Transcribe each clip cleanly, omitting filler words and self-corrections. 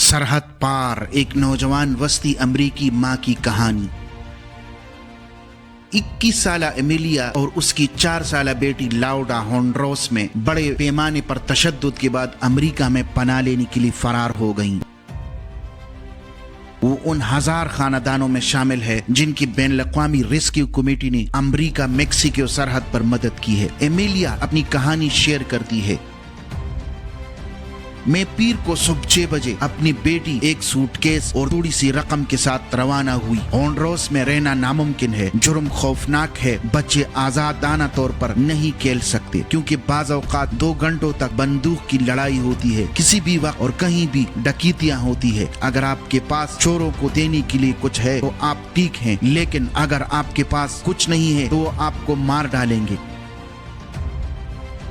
सरहद पार एक नौजवान वस्ती अमरीकी माँ की कहानी। 21 साल एमिलिया और उसकी 4 साल बेटी लाउडा होंडरोस में बड़े पैमाने पर तशद्दुद के बाद अमेरिका में पनाह लेने के लिए फरार हो गईं। वो उन 1000 खानदानों में शामिल है जिनकी बैनुल-अक़वामी रेस्क्यू कमेटी ने अमरीका मेक्सिको सरहद पर मदद की है। एमिलिया अपनी कहानी शेयर करती है। मैं पीर को सुबह 6 बजे अपनी बेटी, एक सूटकेस और थोड़ी सी रकम के साथ रवाना हुई। होंडरोस में रहना नामुमकिन है, जुर्म खौफनाक है, बच्चे आजादाना तौर पर नहीं खेल सकते क्योंकि बाज़ औक़ात 2 घंटों तक बंदूक की लड़ाई होती है, किसी भी वक्त और कहीं भी डकैतियां होती है। अगर आपके पास चोरों को देने के लिए कुछ है तो आप ठीक हैं, लेकिन अगर आपके पास कुछ नहीं है तो वो आपको मार डालेंगे।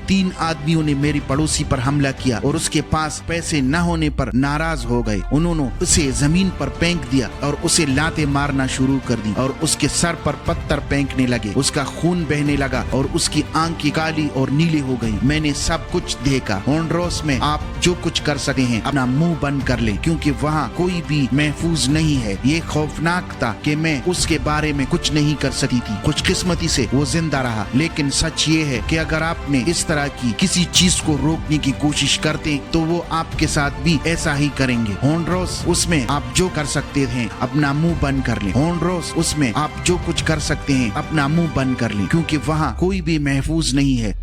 3 आदमियों ने मेरी पड़ोसी पर हमला किया और उसके पास पैसे न होने पर नाराज हो गए। उन्होंने उसे जमीन पर फेंक दिया और उसे लाते मारना शुरू कर दी और उसके सर पर पत्थर फेंकने लगे। उसका खून बहने लगा और उसकी आंखें काली और नीली हो गई। मैंने सब कुछ देखा। होंडरोस में आप जो कुछ कर सकते हैं अपना मुंह बंद कर लें क्योंकि वहाँ कोई भी महफूज नहीं है। ये खौफनाक था कि मैं उसके बारे में कुछ नहीं कर सकती थी। खुशकिस्मती से वो जिंदा रहा, लेकिन सच ये है कि अगर आपने इस तरह की किसी चीज को रोकने की कोशिश करते तो वो आपके साथ भी ऐसा ही करेंगे। होंडरोस उसमें आप जो कर सकते हैं अपना मुंह बंद कर लें। होंडरोस उसमें आप जो कुछ कर सकते हैं अपना मुंह बंद कर लें क्योंकि वहाँ कोई भी महफूज नहीं है।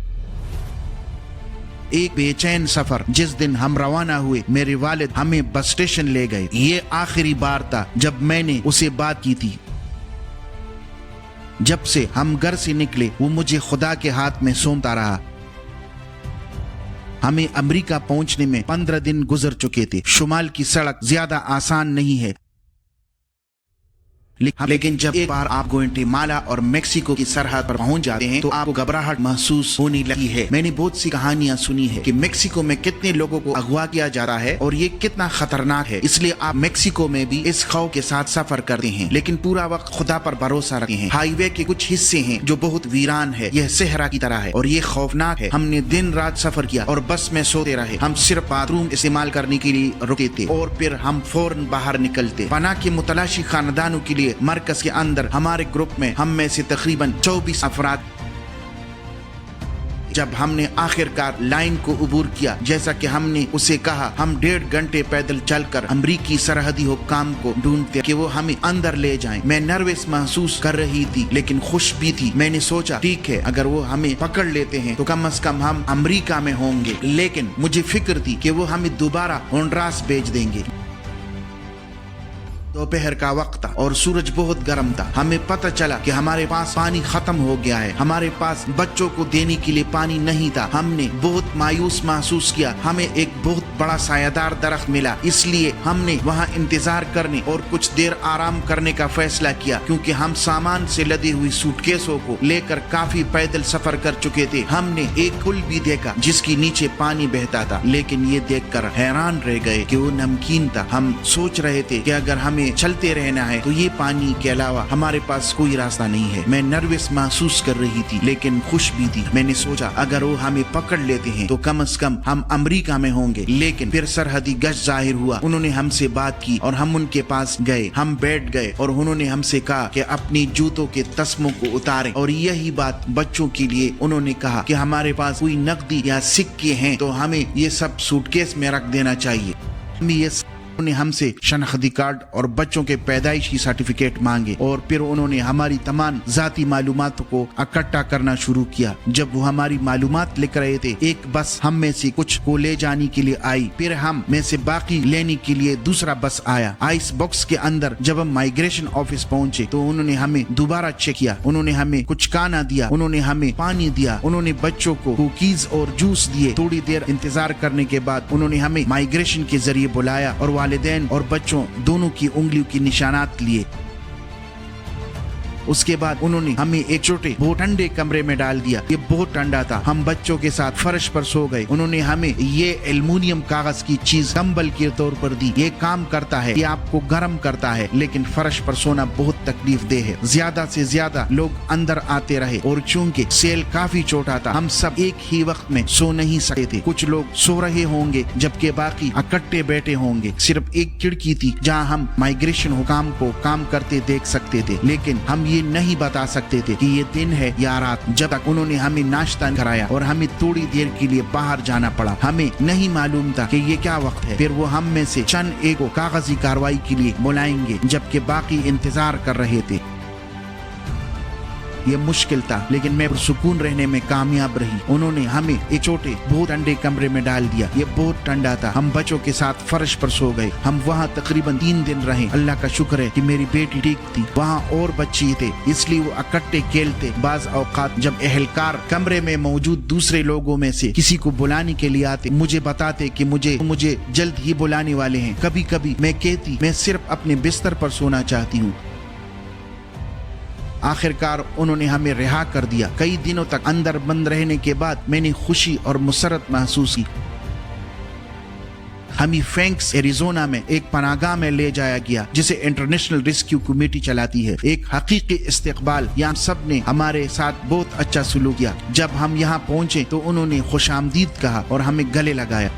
एक बेचैन सफर। जिस दिन हम रवाना हुए मेरे वालिद हमें बस स्टेशन ले गए। ये आखिरी बार था जब मैंने उसे बात की थी। जब से हम घर से निकले वो मुझे खुदा के हाथ में सौंपता रहा। हमें अमेरिका पहुंचने में 15 दिन गुजर चुके थे। शुमाल की सड़क ज्यादा आसान नहीं है, लेकिन जब एक बार आप ग्वाटेमाला और मेक्सिको की सरहद पर पहुंच जाते हैं तो आपको घबराहट महसूस होने लगी है। मैंने बहुत सी कहानियां सुनी है कि मेक्सिको में कितने लोगों को अगवा किया जा रहा है और ये कितना खतरनाक है, इसलिए आप मेक्सिको में भी इस खौफ के साथ सफर करते हैं, लेकिन पूरा वक्त खुदा पर भरोसा रखते हैं। हाईवे के कुछ हिस्से हैं जो बहुत वीरान है, यह सहरा की तरह है और ये खौफनाक है। हमने दिन रात सफर किया और बस में सोते रहे। हम सिर्फ बाथरूम इस्तेमाल करने के लिए रुके थे और फिर हम फौरन बाहर निकलते। पनाह के मुतलाशी खानदानों के लिए मरकज के अंदर हमारे ग्रुप में हम में से तकरीबन 24 अफराद। जब हमने आखिरकार लाइन को अबूर किया, जैसा कि हमने उसे कहा, हम 1.5 घंटे पैदल चलकर अमरीकी सरहदी हुक्काम को ढूंढते कि वो हमें अंदर ले जाएं। मैं नर्वस महसूस कर रही थी लेकिन खुश भी थी। मैंने सोचा ठीक है, अगर वो हमें पकड़ लेते हैं तो कम से कम हम अमरीका में होंगे, लेकिन मुझे फिक्र थी कि वो हमें दोबारा होंडरास भेज देंगे। दोपहर का वक्त था और सूरज बहुत गर्म था। हमें पता चला कि हमारे पास पानी खत्म हो गया है। हमारे पास बच्चों को देने के लिए पानी नहीं था। हमने बहुत मायूस महसूस किया। हमें एक बहुत बड़ा सायादार दरख्त मिला, इसलिए हमने वहाँ इंतजार करने और कुछ देर आराम करने का फैसला किया क्योंकि हम सामान से लदी हुई सूटकेसों को लेकर काफी पैदल सफर कर चुके थे। हमने एक पुल भी देखा जिसके नीचे पानी बहता था, लेकिन ये देखकर हैरान रह गए कि वो नमकीन था। हम सोच रहे थे कि अगर हमें चलते रहना है तो ये पानी के अलावा हमारे पास कोई रास्ता नहीं है। मैं नर्वस महसूस कर रही थी लेकिन खुश भी थी। मैंने सोचा अगर वो हमें पकड़ लेते हैं तो कम से कम हम अमेरिका में होंगे। लेकिन फिर सरहदी गश्त जाहिर हुआ। उन्होंने हमसे बात की और हम उनके पास गए। हम बैठ गए और उन्होंने हमसे कहा कि अपनी जूतों के तस्मों को उतारें और यही बात बच्चों के लिए उन्होंने कहा कि हमारे पास कोई नकदी या सिक्के हैं तो हमें ये सब सूटकेस में रख देना चाहिए। उन्होंने हमसे शनाख्ती कार्ड और बच्चों के पैदाइशी सर्टिफिकेट मांगे और फिर उन्होंने हमारी तमाम जाती मालूमात को इकट्ठा करना शुरू किया। जब वो हमारी मालूमात लिख रहे थे, एक बस हम में से कुछ को ले जाने के लिए आई। फिर हम में से बाकी लेने के लिए दूसरा बस आया। आइस बॉक्स के अंदर जब हम माइग्रेशन ऑफिस पहुंचे तो उन्होंने हमें दोबारा चेक किया। उन्होंने हमें कुछ खाना दिया, उन्होंने हमें पानी दिया, उन्होंने बच्चों को कुकीज और जूस दिए। थोड़ी देर इंतजार करने के बाद उन्होंने हमें माइग्रेशन के जरिए बुलाया और वालिदैन और बच्चों दोनों की उंगलियों की निशानात लिए। اس کے بعد انہوں نے ہمیں ایک چھوٹے بہت ٹھنڈے کمرے میں ڈال دیا. یہ بہت ٹھنڈا تھا. ہم بچوں کے ساتھ فرش پر سو گئے. انہوں نے ہمیں یہ ایلومینیم کاغذ کی چیز کمبل کے طور پر دی. یہ کام کرتا ہے, یہ آپ کو گرم کرتا ہے, لیکن فرش پر سونا بہت تکلیف دہ ہے. زیادہ سے زیادہ لوگ اندر آتے رہے, اور چونکہ سیل کافی چھوٹا تھا ہم سب ایک ہی وقت میں سو نہیں سکتے تھے. کچھ لوگ سو رہے ہوں گے جبکہ باقی اکٹھے بیٹھے ہوں گے. صرف ایک کھڑکی تھی جہاں ہم مائگریشن حکام کو کام کرتے دیکھ سکتے تھے, لیکن ہم یہ نہیں بتا سکتے تھے کہ یہ دن ہے یا رات جب تک انہوں نے ہمیں ناشتہ کرایا اور ہمیں تھوڑی دیر کے لیے باہر جانا پڑا. ہمیں نہیں معلوم تھا کہ یہ کیا وقت ہے. پھر وہ ہم میں سے چند ایک کو کاغذی کارروائی کے لیے بلائیں گے جبکہ باقی انتظار کر رہے تھے. یہ مشکل تھا لیکن میں پرسکون رہنے میں کامیاب رہی. انہوں نے ہمیں ایک چھوٹے بہت ٹھنڈے کمرے میں ڈال دیا. یہ بہت ٹھنڈا تھا. ہم بچوں کے ساتھ فرش پر سو گئے. ہم وہاں تقریباً 3 دن رہے. اللہ کا شکر ہے کہ میری بیٹی ٹھیک تھی. وہاں اور بچے تھے اس لیے وہ اکٹھے کھیلتے. بعض اوقات جب اہلکار کمرے میں موجود دوسرے لوگوں میں سے کسی کو بلانے کے لیے آتے مجھے بتاتے کہ مجھے جلد ہی بلانے والے ہیں. کبھی کبھی میں کہتی میں صرف اپنے بستر پر سونا چاہتی ہوں. آخرکار انہوں نے ہمیں رہا کر دیا. کئی دنوں تک اندر بند رہنے کے بعد میں نے خوشی اور مسرت محسوس کی. ہمیں فینکس ایریزونا میں ایک پناہ گاہ میں لے جایا گیا جسے انٹرنیشنل ریسکیو کمیٹی چلاتی ہے. ایک حقیقی استقبال. یہاں سب نے ہمارے ساتھ بہت اچھا سلوک کیا. جب ہم یہاں پہنچے تو انہوں نے خوش آمدید کہا اور ہمیں گلے لگایا.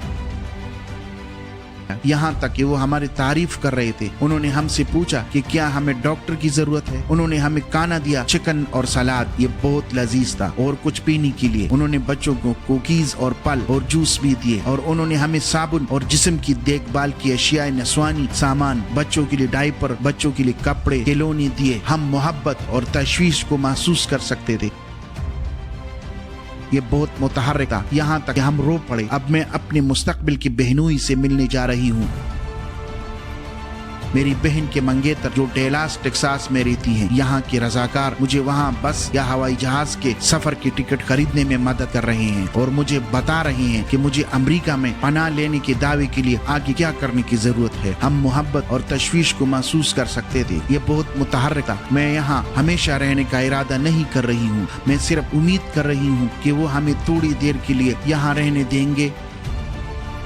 یہاں تک کہ وہ ہماری تعریف کر رہے تھے. انہوں نے ہم سے پوچھا کہ کیا ہمیں ڈاکٹر کی ضرورت ہے. انہوں نے ہمیں کھانا دیا, چکن اور سلاد. یہ بہت لذیذ تھا. اور کچھ پینے کے لیے انہوں نے بچوں کو کوکیز اور پھل اور جوس بھی دیے. اور انہوں نے ہمیں صابن اور جسم کی دیکھ بھال کی اشیاء, نسوانی سامان, بچوں کے لیے ڈائپر, بچوں کے لیے کپڑے, کھلونے دیے. ہم محبت اور تشویش کو محسوس کر سکتے تھے. یہ بہت متحرک تھا یہاں تک کہ ہم رو پڑے. اب میں اپنے مستقبل کی بہنوئی سے ملنے جا رہی ہوں. میری بہن کے منگیتر جو ڈیلاس ٹیکساس میں رہتی ہیں. یہاں کے رضاکار مجھے وہاں بس یا ہوائی جہاز کے سفر کی ٹکٹ خریدنے میں مدد کر رہے ہیں اور مجھے بتا رہے ہیں کہ مجھے امریکہ میں پناہ لینے کے دعوے کے لیے آگے کیا کرنے کی ضرورت ہے. ہم محبت اور تشویش کو محسوس کر سکتے تھے. یہ بہت متحرک تھا. میں یہاں ہمیشہ رہنے کا ارادہ نہیں کر رہی ہوں. میں صرف امید کر رہی ہوں کہ وہ ہمیں تھوڑی دیر کے لیے یہاں رہنے دیں گے.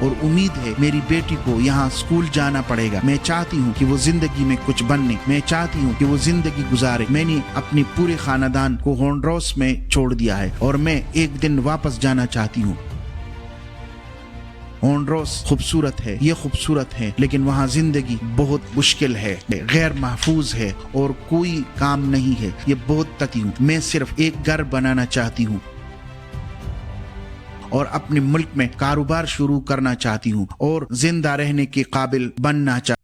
اور امید ہے میری بیٹی کو یہاں اسکول جانا پڑے گا. میں چاہتی ہوں کہ وہ زندگی میں کچھ بننے. میں چاہتی ہوں کہ وہ زندگی گزارے. میں نے اپنے پورے خاندان کو ہونڈروس میں چھوڑ دیا ہے اور میں ایک دن واپس جانا چاہتی ہوں. ہونڈروس خوبصورت ہے, یہ خوبصورت ہے, لیکن وہاں زندگی بہت مشکل ہے, غیر محفوظ ہے اور کوئی کام نہیں ہے. یہ بہت تتی ہوں. میں صرف ایک گھر بنانا چاہتی ہوں اور اپنے ملک میں کاروبار شروع کرنا چاہتی ہوں اور زندہ رہنے کے قابل بننا چاہتی ہوں.